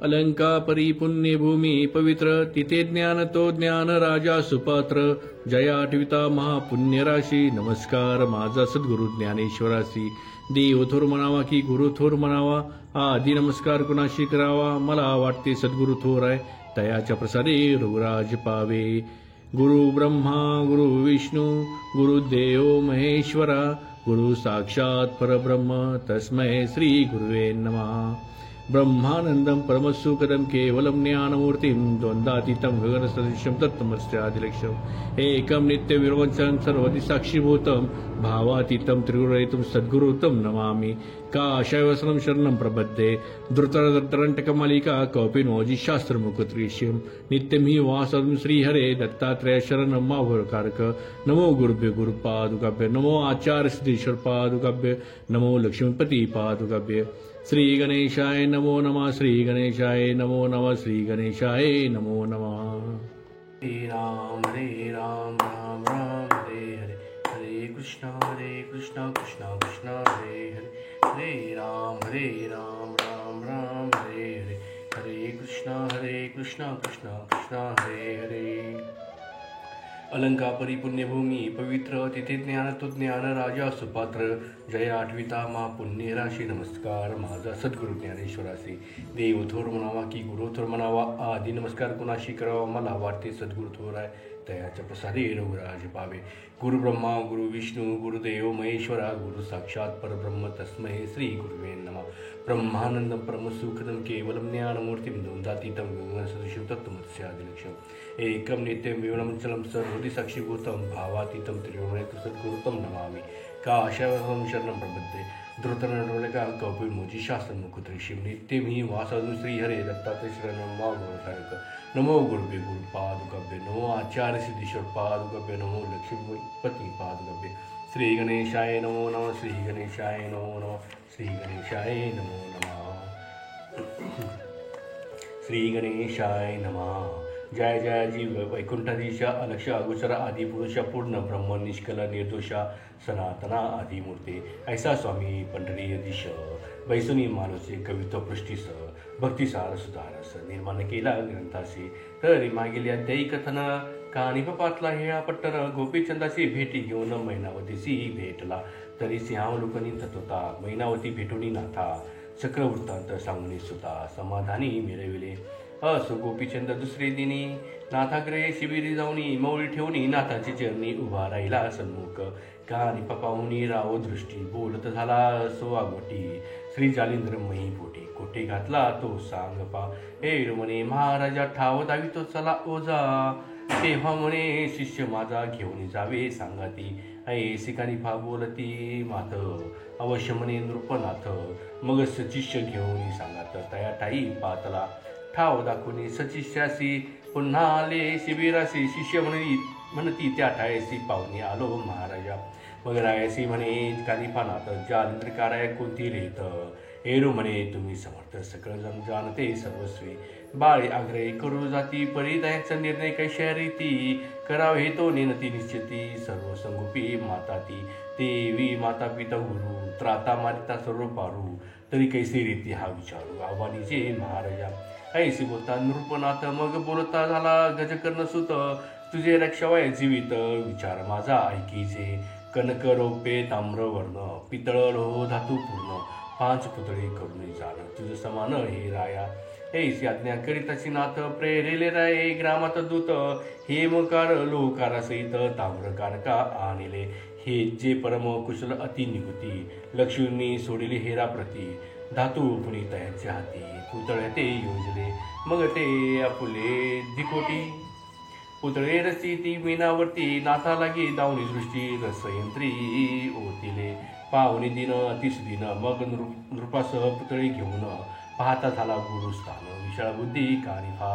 अलंकापरी पुण्यभूमी पवित्र तिथे ज्ञान तो ज्ञान राजा सुपात्र जया आठविता महापुण्यराशी नमस्कार माझा सद्गुरु ज्ञानेश्वरासी देव थोर म्हणावा की गुरु थोर म्हणावा आधी नमस्कार कुणाशी करावा मला वाटते सद्गुरु थोर आहे तयाच्या प्रसादे रघुराज पावे गुरु ब्रह्मा गुरु विष्णू गुरुदेव महेश्वरा गुरु साक्षात परब्रह्म तस्मै श्री गुरुवे नमः ब्रह्मानंदं परमसुखदं केवलं ज्ञानमूर्तिं द्वन्द्वातीतं गगनसदृशं तत्तमस्यादिलक्ष्यम् एकं नित्यविरवंचं सर्वदिसाक्षिभूतं भावातीतं त्रिगुणरहितं सद्गुरुतं नमामि काशयवसनं शरणं प्रपद्ये धृतरदन्तरण्टकमलिका कौपिनोजि शास्त्रमुखत्रिष्यं नित्यं हि वासं श्रीहरे दत्तात्रेय शरणं माभुरकारक नमो गुरुभ्यो गुरुपादुकाभ्य नमो आचार्य सिद्धेश्वर पादुकाभ्य नमो लक्ष्मीपति पादुकाभ्य श्री गणेशाय नमो नमः श्री गणेशाय नमो नमः श्री गणेशाय नमो नमः हरे राम राम राम हरे हरे हरे कृष्णा कृष्णा कृष्णा हरे हरे हरे राम राम राम हरे हरे हरे कृष्णा कृष्णा कृष्णा हरे हरे अलंकापरी पुण्यभूमी पवित्र तिथे ज्ञान तो ज्ञान राजा सुपात्र जय आठविता मा पुण्य राशी नमस्कार माझा सद्गुरु ज्ञानेश्वरासी देव थोर म्हणावा की गुरु थोर म्हणावा आधी नमस्कार कुणाशी करावा मला वाटते सद्गुरु थोर आहे तयाच्या प्रसादे रघुराज पावे गुरु ब्रह्मा गुरु विष्णू गुरुदेव महेश्वरा गुरु साक्षात परब्रह्म तस्मै श्री गुरुवे नमः ब्रह्मानंदं परमसुखदं केवलं ज्ञानमूर्तिं द्वन्द्वातीतं गगनसदृशं तत्तमस्यादिलक्ष्यम् एकं नित्यं विवरणं सर्वदिसाक्षिभूतं भावातीतं त्रिगुणरहितं सद्गुरुतं नमामि काशयवसनं शरणं प्रपद्ये धृतरण्टकमलिका कौपिनोजि शास्त्रमुखत्रिष्यं नित्यं हि वासं श्रीहरे दत्तात्रेय शरणं माभुरकारक नमो गुरुभ्यो गुरुपादुकाभ्य नमो आचार्य सिद्धेश्वर पादुकाभ्य नमो लक्ष्मीपति पादुकाभ्य श्री गणेशाय नमो नमः श्री गणेशाय नमो नमः श्री गणेशाय नमो नमः श्री गणेशाय नमः जय जय जीव वैकुंठाधीश अलक्ष अगोचर आदिपुरुष पूर्ण ब्रह्म निष्कल निर्दोषा सनातना आदिमूर्ते ऐसा स्वामी पंढरीयधीश बैसुनी मानसे कवित्व पृष्टीस भक्तिसार सुधारस निर्माण केला ग्रंथासी तरी मागील अध्यायी कथन कानिप पातला हे पट्टर गोपीचंदाची भेटी घेऊन मैनावतीशी भेटला तरी सिंहावलोकनी तत्वता मैनावती भेटूनी नाथा चक्रवृत्तांत सांगून सुता समाधानी मिळविले असो गोपीचंद दुसरे दिनी नाथाग्रहे शिबिरी जाऊनी मौळी ठेवूनी नाथाची चरणी उभा राहिला सन्मुख कानिप पाहुनी राव दृष्टी बोलत झाला सो आगोटी श्री जालिंद्र मही पोटी कोटे घातला तो सांग पा हे म्हणे महाराजा ठाव दावितो चला ओजा तेव्हा म्हणे शिष्य माझा घेऊन जावे सांगाती ऐसी कानिफा बोलती मात अवश्य म्हणे नृपनाथ मग सचिष्य घेऊन सांगात तया ठाई पातला ठाव दाखवणे सचिष्यासी पुन्हा आले शिबिरासी शिष्य म्हणती त्या ठायसी पाहुणे आलो महाराजा मग रायसी म्हणे कानिफानाथ जालिंद्र काराय कोणती रेत एरू म्हणे तुम्ही समर्थ सकळ जण जाणते सर्वस्वी बाळे आग्रही करू जाती परिदयाचा निर्णय कैशा रीती करावे तो नेनती निश्चिती सर्व संगोपी माता ती देवी माता पिता गुरु त्राता मारिता सर्व पारू तरी कैसी रीती हा विचारू आव्हानीचे महाराजा ऐसी बोलता नृपनाथ मग बोलता झाला गजकर्ण सुत तुझे रक्षावय जीवित विचार माझा ऐकीचे कनक रोपे ताम्रवर्ण पितळ लोह धातू पूर्ण 5 पुतळे करून जाण तुझ समान हे राया ऐसी आज्ञा करीताची नाथ प्रेरिले राये ग्रामात दूत हेमकार लोकार सहित ताम्रकारका आणले हे जे परम कुशल अति निगुती लक्ष्मींनी सोडिले हेरा प्रती धातू पुनीत यांच्या हाती पुतळे ते योजले मग ते आपुले दिकोटी पुतळे रची ती मीनावरती नाथा लागी दावणी दृष्टी रसयंत्री ओतिले पाहुणे दिन अतिसुदीन मग नृपासह पुतळे घेऊन पाहता झाला गुरुस्थान विशाळ बुद्धी कानिफा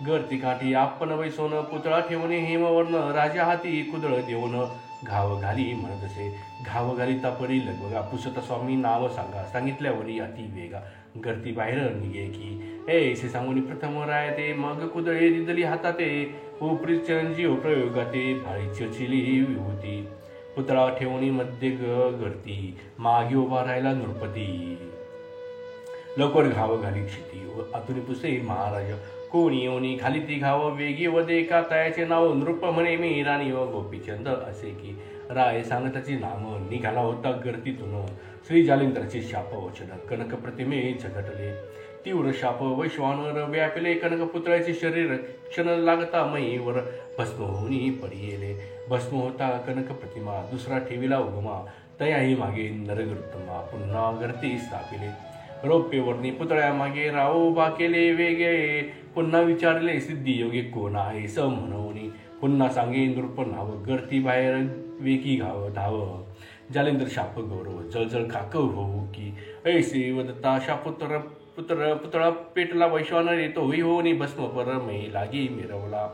गर्ती काठी आपण बैसोन पुतळा ठेवणे हेमवर्ण राजा हाती कुदळ देऊन घाव घाली म्हणत असे घाव घाली तापरी लगबगा पुसता स्वामी नाव सांगा सांगितल्यावरी अति वेगा गर्ती बाहेर निघे की ऐसे सांगून प्रथम राय ते मग कुदळे दिदली हाताते उपरी चिरंजीव प्रयोगाते भाळी चिरचिली विभूती पुतळा ठेवणी मध्ये गर्ती मागे उभा राहिला नृपती लवकर घाव घाली क्षिती आतुनी पुसे महाराज कोणी ओनी खाली ती घाव वेगी व देखा तयाचे नाव नृप म्हणे मी राणी व गोपीचंद असे की राय सांगताची नाम निघाला होता गर्दीतून श्री जालिंदराचे शाप वचन कनक प्रतिमे झगटले तीव्र शाप वैश्वानर व्यापिले कनक पुतळ्याचे शरीर क्षण लागता मईवर भस्म होऊनी पडिले भस्म होता कनक प्रतिमा दुसरा ठेविला उगमा तयाही मागे नरगृत्तमा पुन्हा गर्दी स्थापिले रौप्यवर्णी पुतळ्या मागे राव उभा केले वेगळे पुन्हा विचारले सिद्धी योगी कोण आहे स म्हणून पुन्हा सांगे नृप नाव गर्दी बाहेर वेकी घाव धाव जालेंद्र शाप गौरव जळजळ काक होऊ की ऐसे वदता शापुत्र पुतळा पेटला वैश्वानर येतो होई भस्म पर मै लागी मिरवला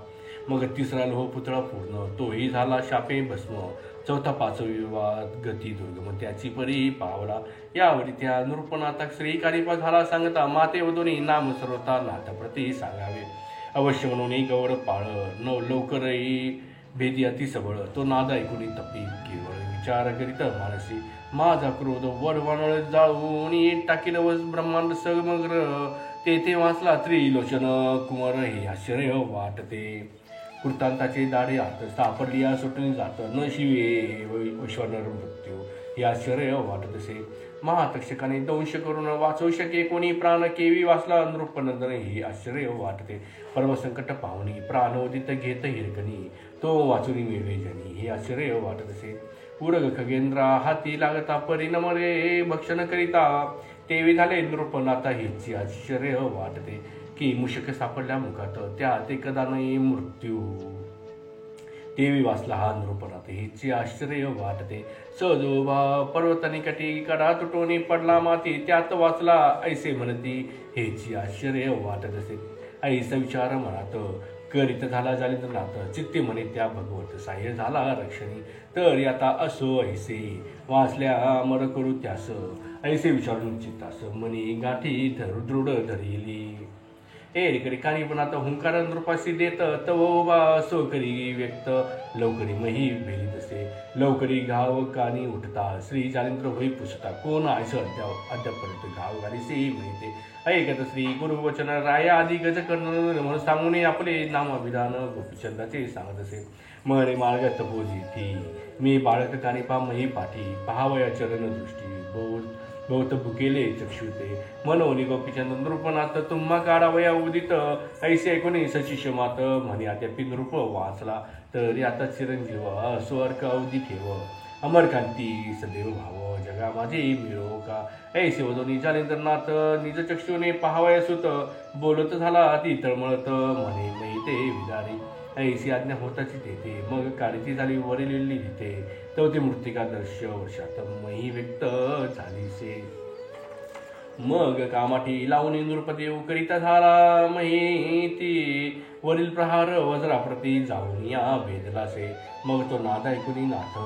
मग तिसरा लोह पुतळा पूर्ण तोही झाला शापे भस्म चौथा पाचवी वाद गती दुर्गम त्याची परी पावला यावरी त्या नृपनाथा श्री कालिपा झाला सांगता माते वधुनी नाम सर्वता नाथप्रती सांगावे अवश्य म्हणून गौर पाळ न लवकरही भेदी अति सबळ तो नाद ऐकून तपी केवळ विचार करीत मानसी माझा क्रोध वडवानळ जाळून टाकील व ब्रह्मांड समग्र तेथे वाचला त्रिलोचन कुमार हे आश्चर्य वाटते कृतांताचे दाढे आत सापडली या सुटून जात न शिवे वैश्वानर मृत्यू हे आश्चर्य वाटत असे महातक्षकाने दंश करून वाचवू शके कोणी प्राण केवी वाचला नृपनंदन हे आश्चर्य वाटते परमसंकट पाहुणी प्राणोदित घेत हिरकणी तो वाचुनी मिळवे जनी हे आश्चर्य वाटत असे उरग खगेंद्रा हाती लागता परिणमरे भक्षण करिता तेवी झाले नृपनाथा हेची आश्चर्य वाटते की मुशक सापडल्या मुखात त्या ते कदा नाही मृत्यू देवी वाचला हा नृपनाथ हेची आश्चर्य वाटते सजोबा पर्वतानी कटी कडा तुटोनी पडला माती त्यात वाचला ऐसे म्हणती हेची आश्चर्य वाटत असे ऐसा विचार मनात करीत झाला जालिंद्रनाथ चित्ते म्हणे त्या भगवत साह्य झाला रक्षणी तर आता असो ऐसे वाचल्या अमर करू त्यास ऐसे विचारून चित्तास मनी गाठी दृढ धरिली एरिकरी कानी पण आता हुंकार नृपाशी देत तवोबा असो करी व्यक्त लवकरी मही भेली तसे लवकरी घाव कानी उठता श्री जालिंद्र होई पुसता कोण आयस अद्यापर्यंत घाव घालीसे मिळते ऐकत श्री गुरुवचन राया आदी गज कर्ण म्हणून सांगून आपले नामाभिधान गोपीचंदाचे सांगत असे मरे मार्ग तपोजी ती मी बाळक कानिपा मही पाठी पहावया चरण दृष्टी बहुत भुकेले चक्षुते मनोनी गोपीचंद नृपनाथ तुम्हा काढावया उदित ऐसे ऐकून सशिष्य मात म्हणे अद्यापि नृप वाचला तरी आता चिरंजीव असो अर्क अवधी ठेव अमरकांती सदैव भाव जगा माझे मिळो का ऐसे वदोनी जालेंद्रनाथ निज चक्षुने पहावया सुत बोलत झाला ती तळमळत म्हणे नाही ते विदारी ऐसी आज्ञा होताची तेथे मग काळीची झाली वरील तिथे तेव्हा मृत्तिका दर्श वर्षात मही व्यक्त झालीसे मग कामाठी लावून नृपदेव करिता झाला माहिती वरील प्रहार वज्राप्रती जाऊन या भेदलासे मग तो नाद ऐकून नाथ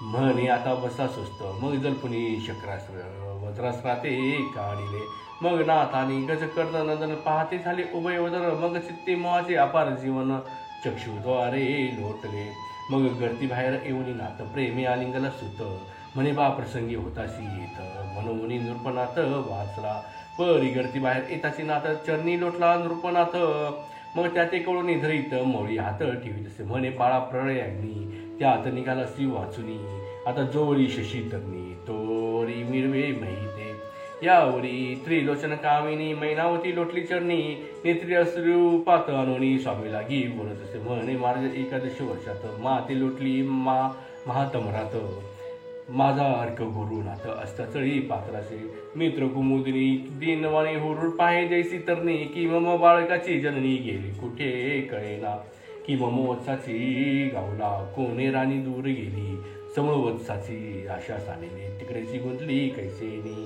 म्हणे आता बसा सुस्त मग जलपुनी शक्रास्त्र वज्रास्त्राते काढिले मग नाथानी गज नंदन पाहते झाले उभय वदन मग चित्ते मोहाचे अपार जीवन चक्षुद्वारे लोटले मग गर्दी बाहेर येऊन नाथ प्रेमी आलिंगला सुत म्हणे बा प्रसंगी होताशी येत म्हणून नृपनाथ वाचला परी गर्दी बाहेर येताची नाथ चरणी लोटला नृपनाथ मग त्या ते कळून धरीत मौळी हात ठेवीत असे म्हणे बाळा प्रळयाग्नी त्या हात निघाला श्री वाचुनी आता जोरी शशी तरणी तोरी मिरवे महिते यावरी त्रिलोचन कामिनी मैनावती लोटली चरणी नेत्री अश्रूपात अनुनी स्वामी लागी बोलत असे म्हणे मार्ग एकादशी वर्षात माते लोटली महातमरात माझा अर्क गुरुनाथ असता चळी पात्रासे मित्र कुमुदिनी दिनवाणी हुरूर पाहे जैसी तरणी की मम बाळकाची जननी गेली कुठे कळेना की मम वत्साची गावला कोणे राणी दूर गेली समळ वत्साची आशा सानेली तिकडेची गुंतली कैसेनी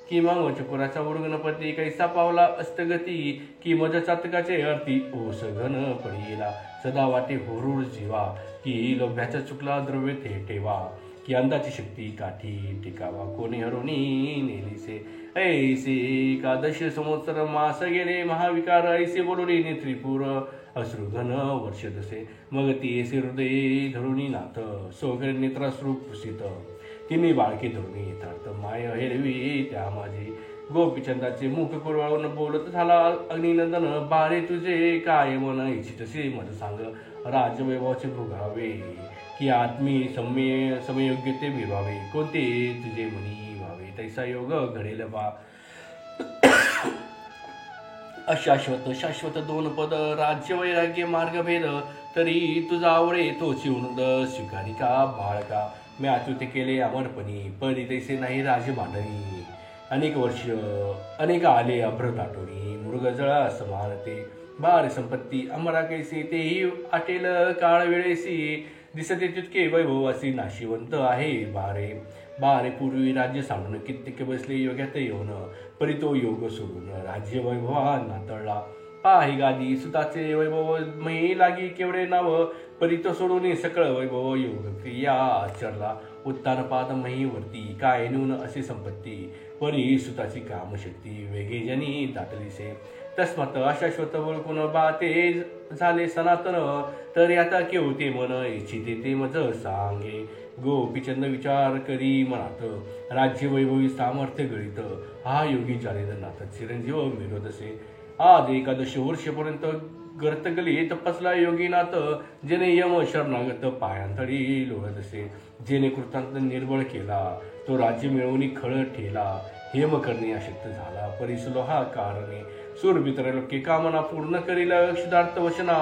की मग चकुराचा उर्गणपती कैसा पावला अस्तगती की मज चातकाचे अर्थी ओस घन पडिला सदा वाटे हुरूर जीवा की लोभ्याचा चुकला द्रव्य ते ठेवा की अंदाची शक्ती काठी टिकावा कोणी हरुणी नेलीसे ऐसे एकादश संवत्सर मास गेले महाविकार ऐसे बोलुनी नेत्रिपूर अश्रुघन वर्ष दसे मग ती ऐसे हृदय धरुणी नाथ सोगर नेत्राश्रू पुसित तिने बाळके धरुणी यथार्थ माय हेरवी त्या माझी गोपीचंदाचे मुख कुरवाळून बोलत झाला अग्निनंदन, बारे तुझे काय मन इच्छितसे मत सांग. राजवैभवाचे भोगावे की आत्मी समयोग्य ते मिळवावे, कोणते तुझे मनी व्हावे तैसा योग घडेल बा. अशाश्वत शाश्वत दोन पद, राज्य वैराग्य मार्गभेद, तरी तुझा आवडे तोची उनद स्वीकारी का बाळका. मी आतुते केले अमरपणी, परी तैसे नाही राजमांडणी. अनेक वर्ष अनेक आले अभ्र दाटोनी, मृगजळा समानते बार संपत्ती अमरा कैसी. तेही आटेल काळ वेळेसी, दिसते तितके वैभवासी नाशिवंत आहे बारे. बारे पूर्वी राज्य सांडून कित्येक बसले योग्यात येऊन, परी तो योग सोडून राज्य वैभवा नातळला. पाही गादी सुताचे वैभव मही लागी केवढे नाव, परी तो सोडून सकळ वैभव योग क्रिया आचरला. उत्तान पाद मही वरती काय नून असे संपत्ती, परी सुताची कामशक्ती वेगे जनी दाटलीसे. तस्मात अशाश्वत ओळखून बाते झाले सनातन, तर आता केवते मन इच्छिते ते मज सांगे. गोपीचंद विचार करी मनात, राज्य वैभवी सामर्थ्य गळित, हा योगी जालेदनाथ चिरंजीव मिळवतसे. आज एकादश वर्षपर्यंत गर्तगली तपसला योगीनाथ, जेने यम शरणागत पायांतळी लोळतसे. जेने कृतांत निर्बळ केला, तो राज्य मिळवून खळ ठेला. हेम करणे अशक्त झाला, परिसलो हा कारणे. सूरबितर लोके कामना पूर्ण करील क्षुधार्थ वचना,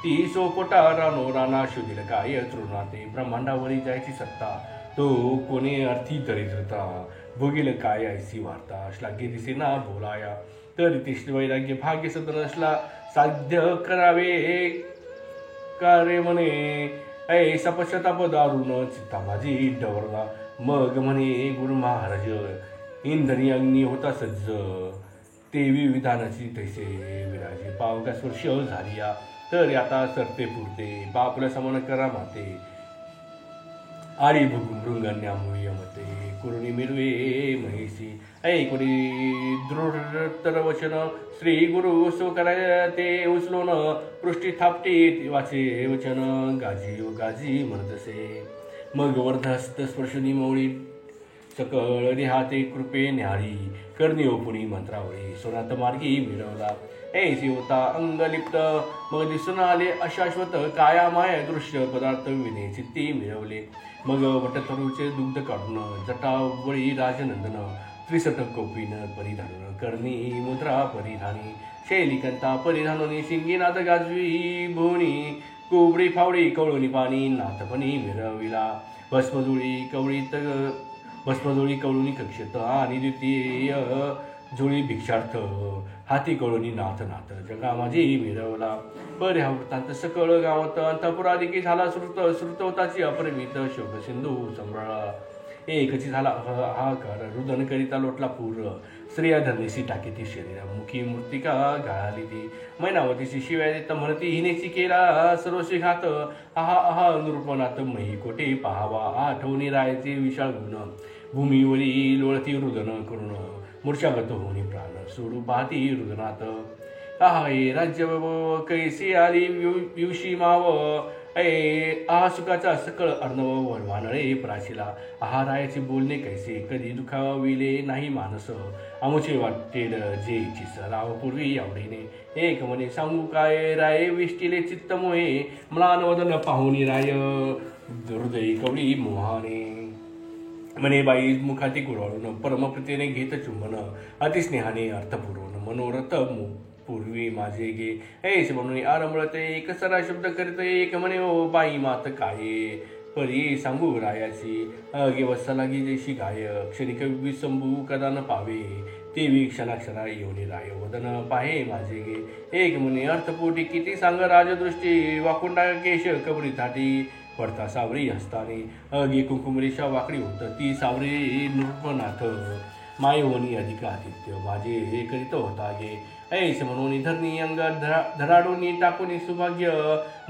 ती सोपोटा रानो राणा शोधील काय तृणाते. ब्रह्मांडावरी जायची सत्ता, तो कोणी अर्थी दरिद्रता, भोगील काय ऐसी वार्ता. श्लाघ्य दिसेना बोलाया, तर ते वैराग्य भाग्य सदन असला साध्य करावे कार्य म्हणे. ऐसा पश्चाताप दारुण चित्ता माझी डवरला. मग म्हणे गुरु महाराज, इंधनी अग्नी होता सज्ज, तेवी विधानाची तैसे विराजे. पावगा स्पर्श झालिया, तर आता सरते पुरते, बापला समान करा माते. आळी भृंगण्यामुळे मते, कुरुणी मिरवे महिसी. ऐकुनी दृढतर वचन, श्री गुरु सो कराय ते उचलून, पृष्ठी थापटी वाचे वचन, गाजी गाजी म्हणतसे. मग वर्धस्त स्पर्शनी मौळी, सकळ देहाते कृपे न्याळी. करणी ओपुणी मंत्रावळी, सोनात मार्गी मिळवला. ऐसी होता अंगलिप्त, मग दिसून आले अशाश्वत, काया माय दृश्य पदार्थ विने चित्ती मिळवले. मग वटतरुचे दुग्ध काढून, जटावळी राजनंदन, त्रिसट कोपीन परिधान, करणी मुद्रा परिधानी. शैलिकंता परिधानोनी, शिंगीनाथ गाजवी भुवनी. कुबडी फावडी कवळूनी पाणी, नाथपणी मिरविला. भस्मजुळी कवळुनी कक्षेत, आणि द्वितीय जुळी भिक्षार्थ, हाती कळूनी नाथ नाथ. जगा माझी मिरवला. पर ह्या वृत्तांत सकळ गावात, अंतपुराधिकी झाला श्रुतवताची अपरिमित शोक सिंधू संभ्रळा. एकची झाला हाहाकार, रुदन करिता लोटला पूर. स्त्रिया धरणीशी टाकी ती शरीरा, मुखी मूर्तिका गाळाली ती. मैनावतीची शिव्या देत म्हणती, हिनेची केला सर्वशी घात. आहा आहा नृपनाथ मही कोटे पाहावा, आठवणी रायाचे विशाळ गुण. भूमीवरी लोळती रुदन करून, मूर्छागत होणी प्राण सोडू पाहती रुदनात. आहा ए राज्य कैसी आली विवशी माव, आहा सुखाचा सकळ अर्णव वळवानळे प्राशिला. आहा रायाचे बोलणे कैसे, कधी दुखाविले नाही मानस. आमुचे वाटेल जे इच्छिस, रावपूर्वी आवडीने. एक म्हणे सांगू काय, राये विष्टिले चित्त मोहे. म्लान वदन पाहुनी राय, हृदय कवळी मोहाने. म्हणे बाई मुखाती कुरवाळून, परमप्रीतीने घेत चुंबन. अतिस्नेहाने अर्थपूर्वण, मनोरथ पूर्वी माझे गे. ऐस म्हणून आरंभळते, एक सरा शब्द करते. एक म्हणे ओ बाई मात काय, परी सांगू रायाची. अगे वत्सलागी जैशी गाय, क्षणिक विसंभू कदा न पावे. तेवी क्षणाक्षरा येऊनी राय, वदन पाहे माझे गे. एक म्हणे अर्थपोटी किती सांग राजदृष्टी. वाकुंडा केश कबरी थाटी, पडता सावरी हस्ताने. अगे कुंकुमरेषा वाकडी होत, ती सावरी नृपनाथ. मायवनी अधिक आदित्य, माझे हे करीत होता गे. ऐस म्हणून धरणी अंग धराडूनी टाकूनी सुभाग्य.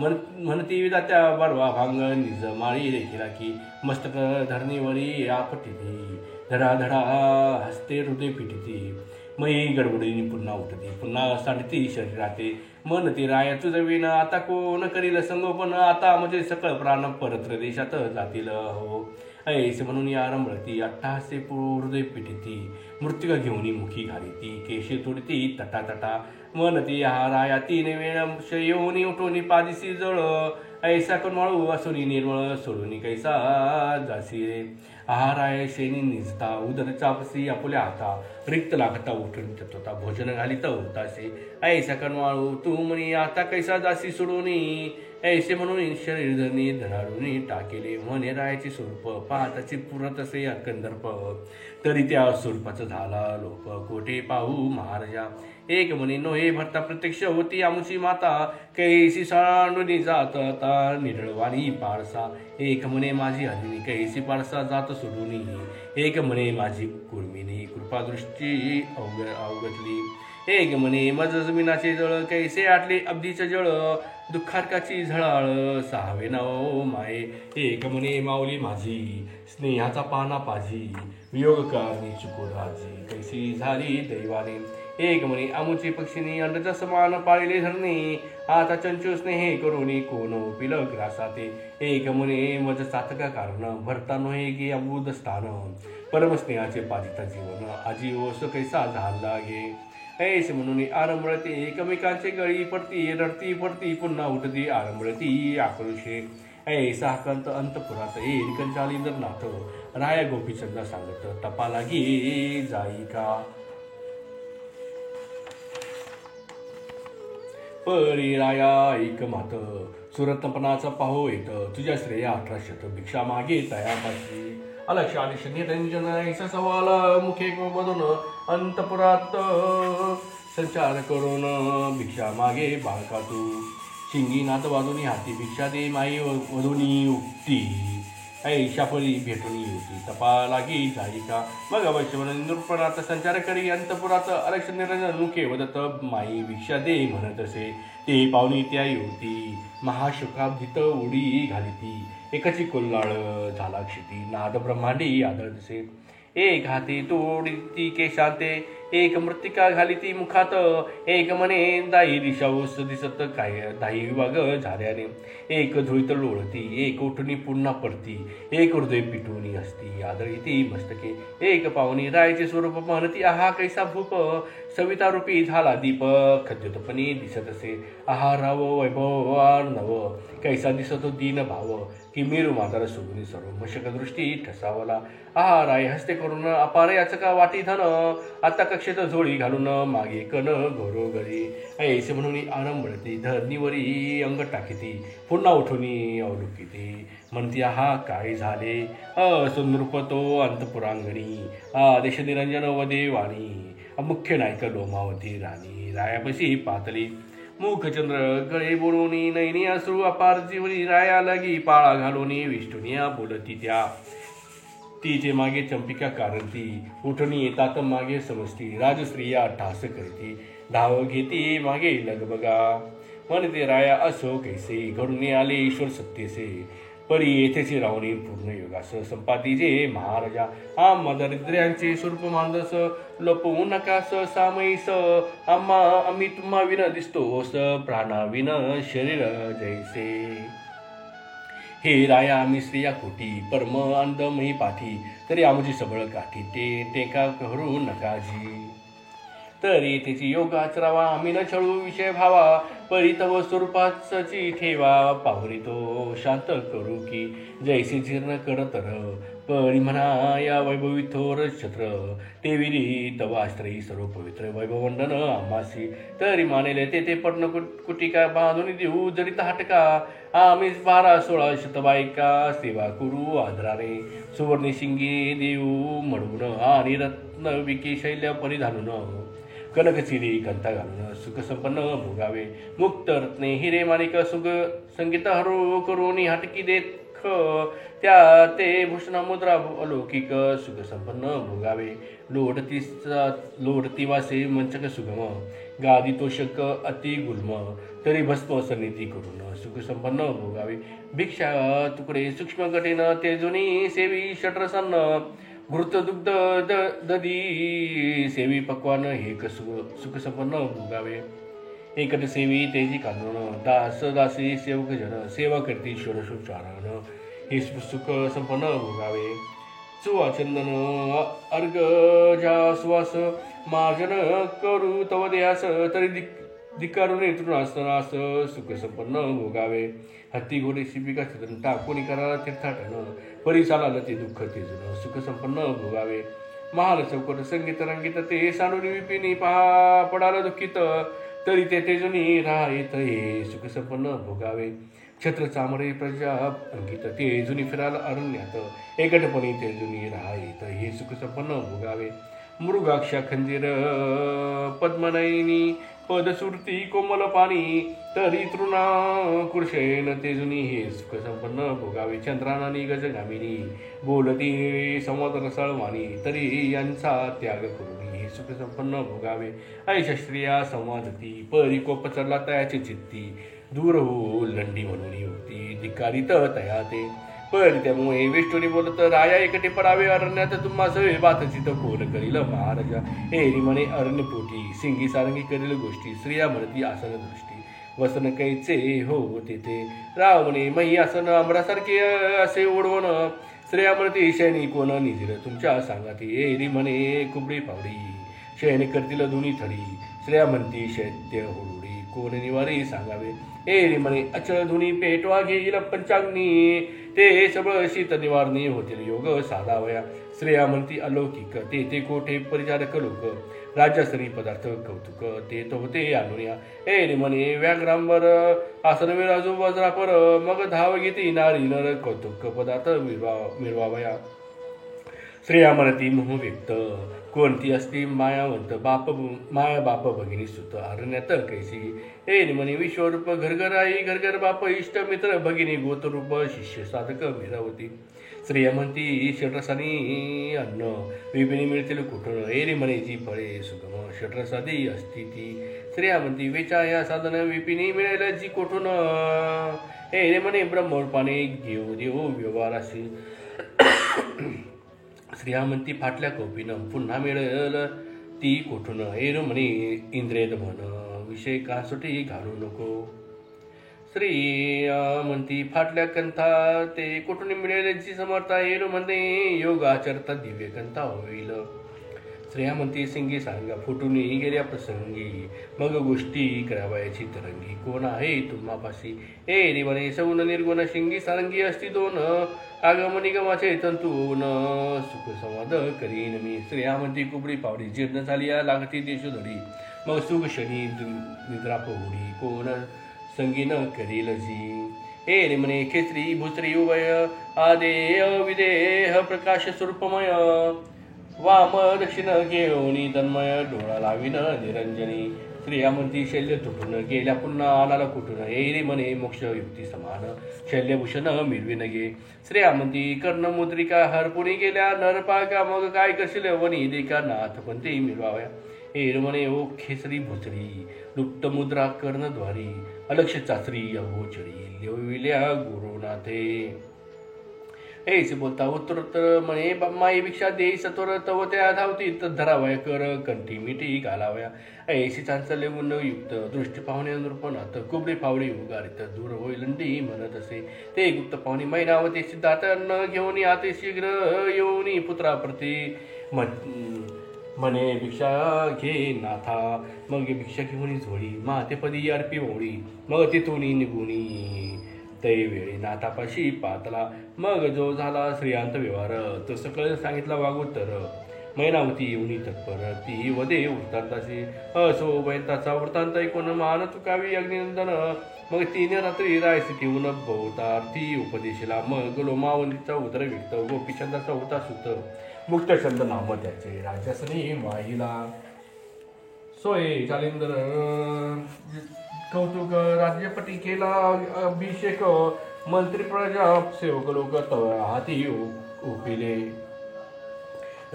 म्हणती विधात्या बरवा भांग, निज माळी रेखिला की. मस्तक धरणीवरी आपटिती, धडा धडा हस्ते हृदय पिटिती. मयी गडबडीने पुन्हा उठते, पुन्हा सांडती शरीराते. मन ती राया तुझविन, आता कोण करील संगोपन. आता म्हणजे सकळ प्राण परत्र देशात जातील हो. ऐसे म्हणून या आरंभळती, अट्टहासे हृदय पिटिती. मृत्तिका घेऊन मुखी घालिती केशे तोडती तटा तटा म्हणती हा राया 3 वेळ येऊन उठून पादिसी जळ ऐसा कनवाळू असुनी निर्मळ सोडून कैसा जासी रे आहाराय शेनी निजता उदर चापसी आपुल्या हाता रिक्त लागता उठून तत्वता भोजन घालित होतासे ऐसा कनवाळू तू म्हणी आता कैसा जासी सोडून ऐसे म्हणून शरीर धनी धनाडून टाकेले म्हणे रायाचे स्वरूप पाहताचे पुरत असे कंदर्प तरी त्या स्वरूपाचं झाला लोप कोठे पाहू महाराजा एक म्हणे नोहे भरता प्रत्यक्ष होती आमुची माता कैसी सांडून जात आता निडळवाणी पारसा एक म्हणे माझी हरिणी कैसी पारसा जात सोडून एक म्हणे माझी कुर्मिनी कृपादृष्टी अवगतली एक म्हणे मज जमिनाचे जळ कैसे आटले अब्दीचं जळ दुःखारकाची झळाळ सहावे नाव माये एक म्हणे माऊली माझी स्नेहाचा पाना पाजी वियोगकारणी चुकोराजी कैसी झाली दैवाने एक म्हणे आमुची पक्षिणी अंडचा समान पाळले धरणे आता चंचू स्नेहे करुणी कोण पिल ग्रासाते एक म्हणे मज चातका कारण भरता नोहे गे अबूद स्थान परमस्नेहाचे पाजिता जीवन आजी ओस कैसा झाला गे ऐसे म्हणून आरंभळती एकमेकांचे गळी पडती रडती पडती पुन्हा उठती आरंभळती आक्रोशे ऐसा हकांत अंतपुरात निकंचाली जर नाथ राया गोपीचंदा सांगत तपा लागी जाई का परी राया ऐक मात सुरत्नपणाचा पाहो येत तुझ्या श्रेया 1800 भिक्षा मागे तयापाशी अलक्ष आलिश निरंजन ऐसा सवाल मुखे मधून अंतपुरात संचार करून भिक्षा मागे बाळका तू शिंगी नात वाजूनी हाती भिक्षा दे माई वधुनी उक्ती ऐशा परी भेटून होती तपा लागी जाई का मग अवश्य म्हणून निरूपणात संचार करी अंतपुरात अलक्ष निरंजन मुखे वदत माई भिक्षा दे म्हणत असे ते पाहुणी त्या होती महाशुकाब्दित उडी घालिती एकाची कोल्हाळ झाला क्षिती नाद ब्रह्मांडी आदळसे एक हाती तोडती केशांते एक मृत्तिका घालिती मुखात एक म्हणे दाई दिशाऊस दिसत काय दाई विभाग झाल्याने एक धुळीत लोळती एक उठून पुन्हा पडती एक हृदय पिटून असती आदळीती मस्तके एक पाहुणी रायाचे स्वरूप म्हणती आहा कैसा भूप सविता रूपी झाला दीप खद्योतपणी दिसत असे आहा राव वैभव नव कैसा दिसतो दीन भाव की मेरू मातार सोडून सर्व मशक दृष्टी ठसावला आहा राय हस्ते करून अपार याचका वाटी धन आता कक्षेत झोळी घालून मागे कन घरोघरी ऐसे म्हणून आरंभळती धरणीवरी अंग टाकीती पुन्हा उठून अवलुकिती म्हणती आहा काय झाले सुनृप तो अंतपुरांगणी आदेश निरंजन वदे वाणी मुख्य नायिका लोमावती राणी रायापशी पातली मुखचंद्र गळे बोलून नैनी असू अपार जीवनी राया लागी पाळा घालून विष्णुनिया बोलती त्या तिचे मागे चंपिका कारंती उठून येतात मागे समजती राजस्त्रिया ठास करती धाव घेती मागे लगबगा म्हणते राया असो कैसे घडून आले ईश्वर सत्तेसे परी येथेचे रावणी पूर्ण योगास संपातीचे महाराजा आम्हा दरिद्र्यांचे स्वरूप मांदस लपवू नकास सामयीस आम्ही तुम्हा विन दिसतोस प्राणा विन शरीर जैसे हे राया आम्ही स्त्रिया कोटी परम अंदमही पाठी तरी आमची सबळ काठी ते का करू नकाजी तरी त्याची योग आचरावा आम्ही न छळू विषय भावा परी तव स्वरूपाची ठेवा पाहुरी तो शांत करू की जैसे जीर्ण करतर परी म्हणा या वैभवी थोर छत्र ते विरी तव आश्रयी सर्व पवित्र वैभवंडन आम्हासी तरी मानेले ते पडण कुटिका बांधून देऊ जरी हटका आम्ही 12-16 शतबायका सेवा करू आदराने सुवर्णी शिंगी देऊ म्हणून आणि रत्न विकी शैल्य परिधानून कनकचिरी गंता घालून सुख संपन्न भोगावे मुक्त रत्ने हिरे माणिक सुख संगीत हरो करून हटकी देत त्या ते भूषण मुद्रा अलौकिक सुख संपन्न भोगावे लोडती वासे मंचक सुगम गादी तोषक अति गुल्म तरी भस्म सन्निधी करून सुख संपन्न भोगावे भिक्षा तुकडे सूक्ष्म गटेन तेजुनी सेवी षट्रसन्न घृत दुग्ध दधी सेवी पक्वान हे सुख संपन्न भोगावे एकट सेवी तेजी कांदून दास दासी सेवक जन सेवा करती षोडशोच्चारण हे सुख संपन्न भोगावे सुवाचंदन अर्घ ज्या सुवास मार्जन करू तव देहास तरी धिक्कारून तृणासनास सुख संपन्न भोगावे. हत्ती घोडे शिपिका चित्रण टाकून करा तीर्थाटन परी चालाल ते दुःख तेजून सुख संपन्न भोगावे. महाल चौकट संगीत रंगीत ते सांडून विपिनी पहा पडाल दुःखित तरी ते तेजुनी राहित हे सुख संपन्न भोगावे. छत्र चामरे प्रजा अंकित ते जुनी फिराल अरण्यात एकटपणी ते जुनी राहित हे सुख संपन्न भोगावे. मृगाक्षा खंजीर पद्मनयनी पदसुरती कोमल पाणी तरी तृणा कृषेन तेजुनी हे सुख संपन्न भोगावे. चंद्रानानी गजगामिनी बोलती संवाद रसाळवाणी तरी यांचा त्याग करून हे सुख संपन्न भोगावे. ऐशा स्त्रिया संवादती परी कोप चढला तयाची चित्ती दूर हो लंडी म्हणून होती धिकारीत तया ते पण त्यामुळे वेष्टोनी बोलत राया एकटे पडावे अरण्यात तुम्हास बातचित कोण करील महाराजा. एरी म्हणे अरण्यपोटी सिंगी सारंगी करील गोष्टी स्त्रिया म्हणती आसन दृष्टी वसन कैचे हो तेथे राव म्हणे मही आसन आंबरासारखे असे ओढवण स्त्रिया म्हणती शयनी कोण निजिर तुमच्या सांगाती. एरी म्हणे कुबडी पावडी शयनी करतील दोन्ही थडी स्त्रिया म्हणती शैत्य होडुडी कोण निवारी सांगावे. एरी म्हणे अचल धुनी पेटवा घेईल पंचाग्नी ते सबळ शीत निवारणी होतील योग साधावया. स्त्रिया म्हणती अलौकिक ते ते कोठे परिचारक लोक राज्यस्तरी पदार्थ कौतुक ते तो होते आणूया. एरी म्हणे व्याघ्रांबर आसन विराजू वज्रापर मग धाव घेती नारी नर कौतुक पदार्थ मिरवावया. स्त्रिया म्हणती मोह व्यक्त कोणती असती मायावंत माया बाप भगिनी सुत अरण्यात कैसी. एरी म्हणे विश्वरूप घरघर आई घरघर बाप इष्ट मित्र भगिनी गोतरूप शिष्य साधक मिरावती. स्त्रिया म्हणती षड्रसानी अन्न विपिणी मिळतील कुठून. एरी म्हणे जी फळे सुगम षड्रसादी असती ती. स्त्रिया म्हणती वेचाया साधन विपिणी मिळेल जी कोठून. एरी म्हणे ब्रह्मोपाने घेऊ देऊ व्यवहाराशी. स्त्रिया म्हणती फाटल्या कौपीनं पुन्हा मिळेल ती कोठून. एरू म्हणे इंद्रिय दमन विषय कासोटी घालू नको. स्त्रिया म्हणती फाटल्या कंथा ते कुठून मिळेल जी समर्था. एरू म्हणते योगाचरता दिव्य कंथा होईल. स्त्रिया म्हणती सिंगी सांगा फुटून गेल्या प्रसंगी मग गोष्टी करावयाची तरंगी कोण आहे तुम्हापाशी. एरी म्हणे सौन निर्गुण शिंगी सारंगी असती दोन आगम निगमाचे तंतून सुख संवाद करीन मी. स्त्रिया म्हणती कुबडी पावडी जीर्ण झाली लागती देशोधडी मग सुख शनी निद्रा पहुडी कोण संगीन करील जी. एरी म्हणे खेत्री भुसरी उभय आदेय विदेह प्रकाश स्वरूपमय वाम दक्षिण घेऊनी तन्मय डोळा लाविन निरंजनी. स्त्रिया म्हणती शैल्य तुटून गेल्या पुन्हा आणाला कुठून. एरी म्हणे मोक्ष युक्ती समान शैल्यभूषण मिळविन गे. स्त्रिया म्हणती कर्णमुद्रिका हरपुणी गेल्या नरपाका मग काय करशील वनी देका नाथ पण ते मिळवाव्या. एरी म्हणे ओ खेसरी भुसरी लुप्त मुद्रा कर्णद्वारी अलक्ष चाचरी अभोचरी लिविल्या गुरुनाथे. ऐस बोलता उत्तरोत्तर म्हणे माई भिक्षा देई सत्वर तव त्या धावती धरावया कर कंठी मिठी घालावया. ऐशी चांचल्य उन्न युक्त दृष्टी पाहुणे नृपणात कुबडी फावडी उगारित दूर होईलंडी म्हणत असे. ते गुप्त पाहुणे मैनावती सिद्धार्थ अन्न घेऊन आते शीघ्र येऊनी पुत्राप्रती म्हणे भिक्षा घे नाथा. मग भिक्षा घेऊन झोळी मातेपदी अर्पी ओळी मग तिथून निघुनी तै वेळी नाथापाशी पातला. मग जो झाला श्रीयांत व्यवहार तो सकळ सांगितला वागोत्तर. मैनावती येऊनी तत्पर ती वदे वृत्तांताशी असो वैताचा वृत्तांत ऐकून मान तुकावी अग्निनंदन. मग 3 रात्री रायसी ठेवून भोवतार्थी उपदेशला. मग लोमावलीचा उदर व्यक्त गोपीचंदाचा होता सुत मुक्तचंद नाम त्याचे राजासनी माहिला. सोय जालिंदर कौतुक राज्यपती केला अभिषेक मंत्री प्रजा सेवक लोक हाती उपिले.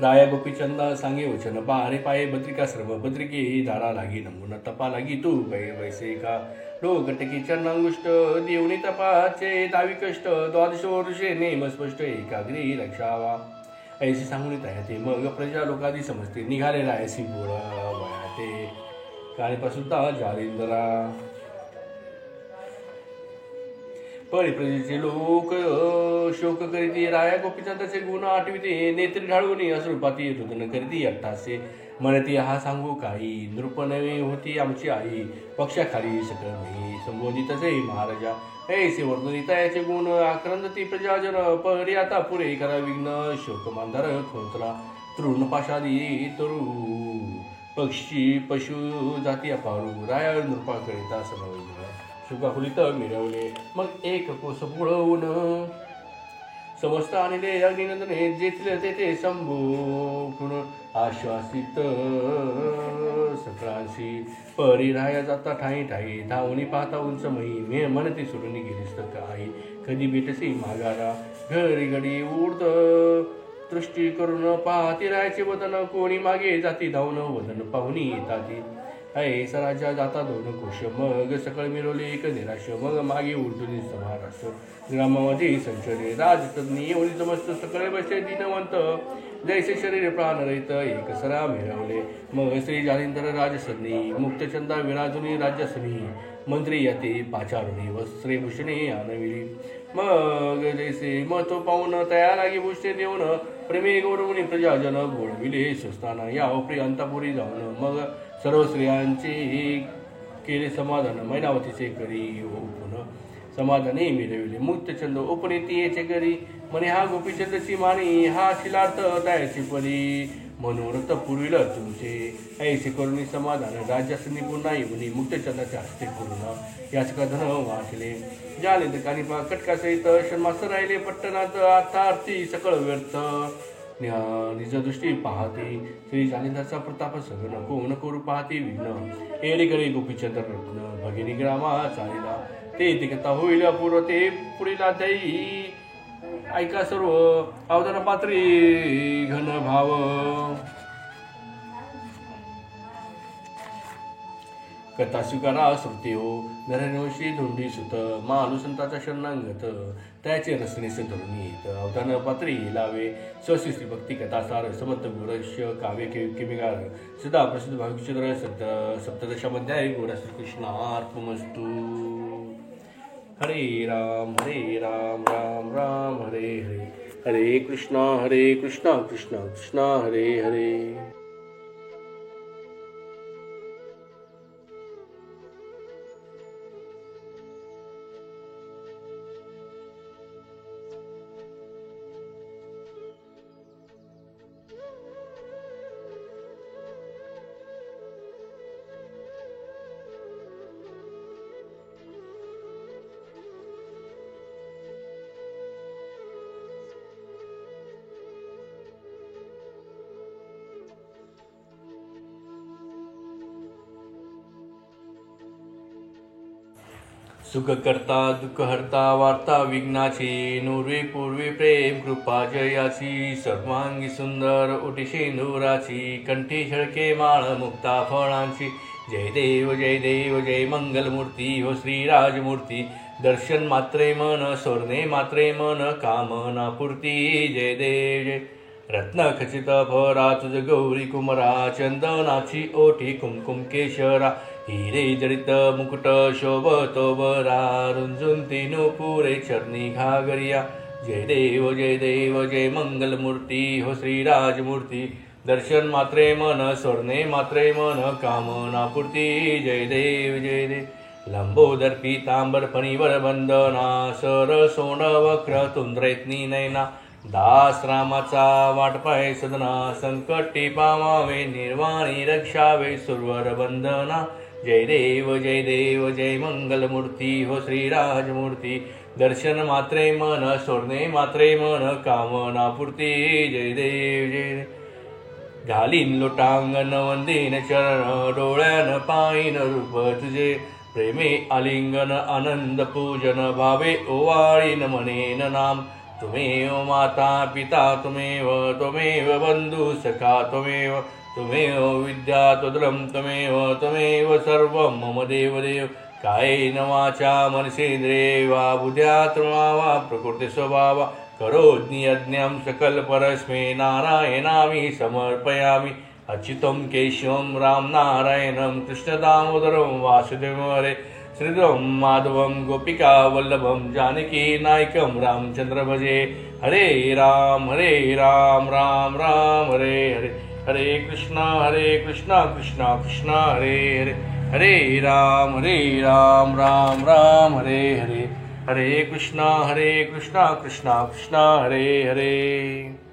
राया गोपीचंदा सांगे वचन बारे पाये बद्रिकाश्रम बद्रिके दारा लागी नमून तपा लागी तू वैसे का. लोकटकी चरणांगुष्ट देवनी तपाचे दावी कष्ट द्वादश वर्षे नेम स्पष्ट एकाग्री रक्षावा. ऐशी सांगून ते मग प्रजा लोकादी समजते निघाले रायसी बोळा वयाते काळीपासून जालिंदरा. परिप्रजेचे लोक शोक करीती राया गोपीचंदाचे गुण आठविते नेत्री ढाळून अश्रुपाती रुदन करीती अट्टासे म्हणती हा सांगू काही नृपनवे होती आमची आई पक्षाखाली सकळ मी संबोधित असे महाराजा ऐसे वर्णनिता याचे गुण आक्रंदती प्रजाजन पहरी आता पुरे करा विघ्न शोक मांधार खोचला तृण पाशादी तरू पक्षी पशु जाती अपारू राया नृपा करिता समविघ्न शुकाकुलित मिळवले मग एक कोस पुळवून समस्त आणले अग्निनंदने जेथले तेथे संभोगून आश्वासित सकळांशी परी राया जाता ठाई ठाई धावणी पाहता उंच मही मे म्हणते सोडून गेलीस तर काही कधी भेटसी मागारा घरी घडी उडत दृष्टी करून पाहती राहायचे वदन कोणी मागे जाती धावून वदन पाहुणी येताती ऐसा राजा जाता दोन कोश मग सकळ मिळवले एक निराश मग मागे उलटून समारास ग्रामामध्ये संचरे राजतज्ञ एवढी समस्त सकळे बसे दिनवंत जैसे शरीर प्राण रहित एक सरा मिळवले मग श्री जालिंदर राजसनी मुक्तचंदा विराजुनी राज्यसनी मंत्री यते पाचारुणी वस्त्रे भूषणे आणविली मग जैसे मत पाहून तया लागी भूषणे देऊन प्रेमे गौरवणी प्रजाजन गोळविले सुस्ताना या प्रिय अंतापुरी जाऊन मग सर्व स्त्रियांचे केले समाधान मैनावतीचे करी ओपून समाधानी मिळविले मुक्तचंद उपनेती याचे करी म्हणे हा गोपीचंदची माणी हा शिलार्थ त्याची परी मनोरथ पुरविल तुमचे ऐसे करुणी समाधान राज्यासनी पुन्हा येऊन मुक्तचंदाच्या हस्ते करून याचका धन वाचले जाले कानिपा कटकासहित शर्मास राहिले पट्टणात आता आरती सकळ व्यर्थ निज दृष्टी पाहते श्री जालिंदरचा प्रताप सगळं कोण करू पाहते विघ्न एडेकडे गोपीचंद्र रत्न भगिनी ग्रामा चालिला ते दिगता होईल पूर्व ते पुढील देई ऐका सर्व अवधान पात्री घन भाव कथा स्वीकारा श्रुती हो नरनवशी धोंडी सुत मालू संताचा शरणांगत त्याचे रसनेस धरून येत अवधान पात्री लावे स्वशिस्त्री भक्ती कथा सार समर्थ गुरश्य काव्य किमिगार सदा प्रसिद्ध भाविकचंद्र सप्तदशामध्ये गोरा श्रीकृष्णार्पणमस्तु हरे राम राम राम हरे हरे हरे कृष्णा कृष्णा कृष्णा हरे हरे सुख करता दुःख हरता वार्ता विघ्नाची नुर्वी पूर्वी प्रेम कृपा जयाची सर्वांगी सुंदर ओटी शेंदुराची कंठी झळके माळ मुक्ता फळांची जय देव जय मंगलमूर्ती हो श्रीराजमूर्ती दर्शन मात्रे मन सोरणे मात्रे मन कामना पूर्ती जय देव जय रत्न खचित भरा तुझ गौरी कुमरा चंदनाची ओठी कुमकुम केशरा हिरे जडित मुकुट शोभतो बरा रुंजून तीनु पुरे चरणी घागरिया जय देव जय मंगलमूर्ती हो श्रीराजमूर्ती दर्शन मात्रे मन स्वर्णे मात्रे मन कामना पूर्ती जय देव लंबोदर पीतांबर फणीवर वंदना सर सोन वक्र तुंद्रयत्नी नयना दास रामाचा वाटपाय सदना संकटी पावावे निर्वाणी रक्षावे सुरवर वंदना जय देव जय मंगलमूर्ती हो श्रीराजमूर्ती दर्शन मात्रे मन सोडणे मात्रे मन कामना पूर्ती जय देव घालीन लोटांगण वंदीन चरण डोळ्यान पाईन रूप तुझे प्रेमे आलिंगन आनंद पूजन भावे ओवाळीन मनेन नाम तुमेव माता पिता तुमेव बंधु सखा तुमेव विद्या तुद्रम तुमेव सर्वं मम देव कायेन वाचा मनसेंद्रिये वा बुद्ध्यात्मा वा प्रकृती स्वभावा करोज्ञि यज्ञं सकल परस्मै नारायणामि समर्पयामि अच्युतं केशवं राम नारायणं कृष्ण दामोदरं वासुदेवं हरे श्रीधरं माधवं गोपिका वल्लभं जानकी नायकं रामचंद्र भजे हरे राम राम राम हरे हरे हरे कृष्णा कृष्णा कृष्णा हरे हरे हरे राम राम राम हरे हरे हरे कृष्णा कृष्णा कृष्णा हरे हरे